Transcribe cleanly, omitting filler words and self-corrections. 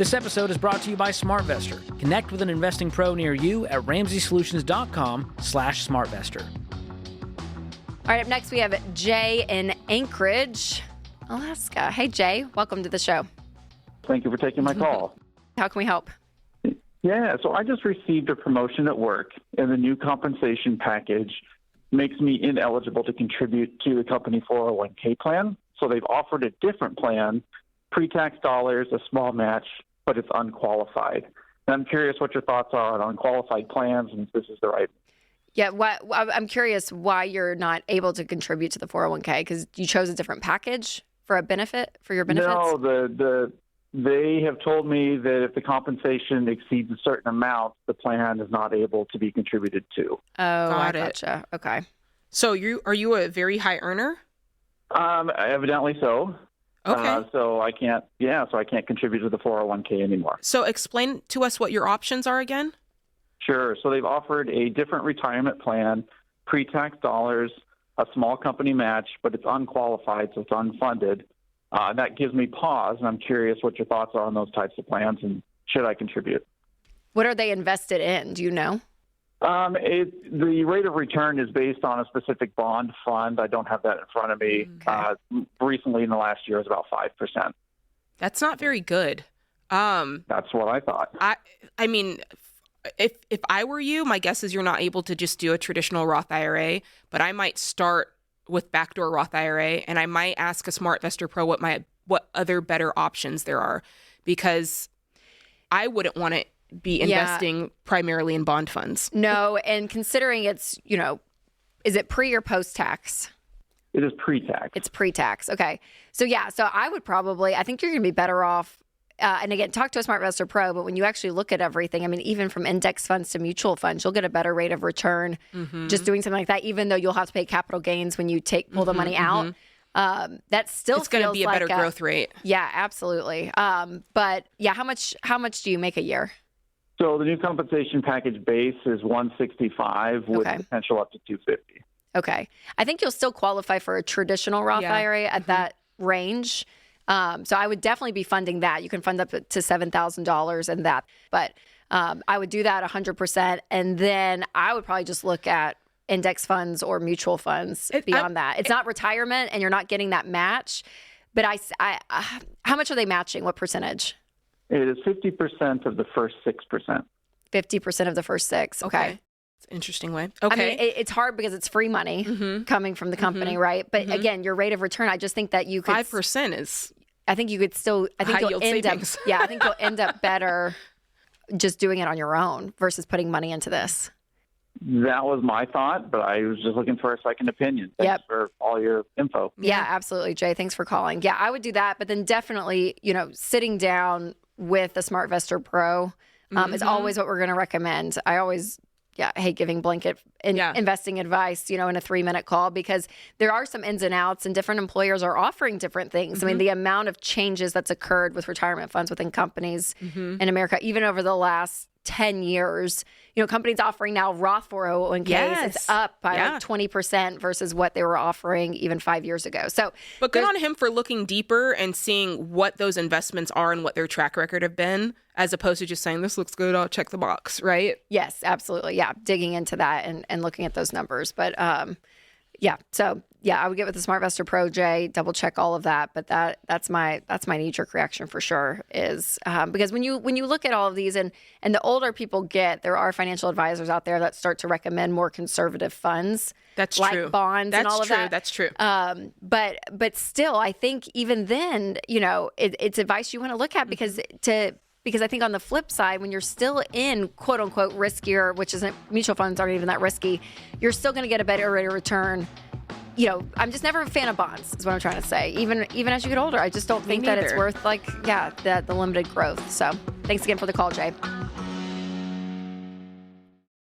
This episode is brought to you by SmartVestor. Connect with an investing pro near you at RamseySolutions.com/SmartVestor. All right, up next we have Jay in Anchorage, Alaska. Hey, Jay, welcome to the show. Thank you for taking my call. How can we help? Yeah, so I just received a promotion at work, and the new compensation package makes me ineligible to contribute to the company 401k plan. So they've offered a different plan, pre-tax dollars, a small match, but it's unqualified. And I'm curious what your thoughts are on unqualified plans and if this is the right. Yeah, I'm curious why you're not able to contribute to the 401k, because you chose a different package for a benefit, for your benefits? No, they have told me that if the compensation exceeds a certain amount, the plan is not able to be contributed to. Oh, Got I it. gotcha. Okay. So are you a very high earner? Evidently so. Okay. So I can't contribute to the 401k anymore. So explain to us what your options are again. Sure. So they've offered a different retirement plan, pre-tax dollars, a small company match, but it's unqualified, so it's unfunded. That gives me pause, and I'm curious what your thoughts are on those types of plans, and should I contribute? What are they invested in? Do you know? The rate of return is based on a specific bond fund. I don't have that in front of me. Okay. Recently, in the last year, it was about 5%. That's not very good. That's what I thought. I mean, if I were you, my guess is you're not able to just do a traditional Roth IRA, but I might start with backdoor Roth IRA, and I might ask a SmartVestor Pro what other better options there are, because I wouldn't want to be investing primarily in bond funds. No, and considering it's, is it pre or post-tax? It is pre-tax. It's pre-tax. Okay. So I think you're going to be better off. And again, talk to a SmartVestor Pro, but when you actually look at everything, I mean, even from index funds to mutual funds, you'll get a better rate of return just doing something like that, even though you'll have to pay capital gains when you pull the money out. That still it's going to be a better growth rate. Yeah, absolutely. But yeah, how much do you make a year? So the new compensation package base is 165 with potential up to 250. Okay. I think you'll still qualify for a traditional Roth IRA at that range. So I would definitely be funding that. You can fund up to $7,000 in that. But I would do that 100%. And then I would probably just look at index funds or mutual funds beyond that. It's not retirement and you're not getting that match. But how much are they matching? What percentage? It is 50% of the first 6%. 50% of the first 6. Okay. It's an interesting way. Okay. I mean, it's hard because it's free money coming from the company, right? But again, your rate of return, I just think that you could... 5% is... I think you could still... I think you'll end savings. up... Yeah, I think you'll end up better just doing it on your own versus putting money into this. That was my thought, but I was just looking for a second opinion. Thanks for all your info. Yeah, absolutely, Jay. Thanks for calling. Yeah, I would do that, but then definitely, sitting down with a SmartVestor Pro is always what we're going to recommend. I always hate giving blanket investing advice, in a 3-minute call, because there are some ins and outs and different employers are offering different things. I mean, the amount of changes that's occurred with retirement funds within companies in America, even over the last 10 years, companies offering now Roth 401ks, it's up by like 20% versus what they were offering even 5 years ago. So, but good on him for looking deeper and seeing what those investments are and what their track record have been, as opposed to just saying, this looks good, I'll check the box, right? Yes, absolutely. Yeah. Digging into that and looking at those numbers. But I would get with the SmartVestor Pro, Jay, double check all of that. But that's my knee-jerk reaction for sure, is because when you look at all of these and the older people get, there are financial advisors out there that start to recommend more conservative funds. That's like true. Bonds and all of that. That's true. But still, I think even then, it's advice you want to look at because I think on the flip side, when you're still in quote unquote riskier, which isn't, mutual funds aren't even that risky, you're still going to get a better rate of return. I'm just never a fan of bonds, is what I'm trying to say. Even as you get older, I just don't think that it's worth the limited growth. So thanks again for the call, Jay.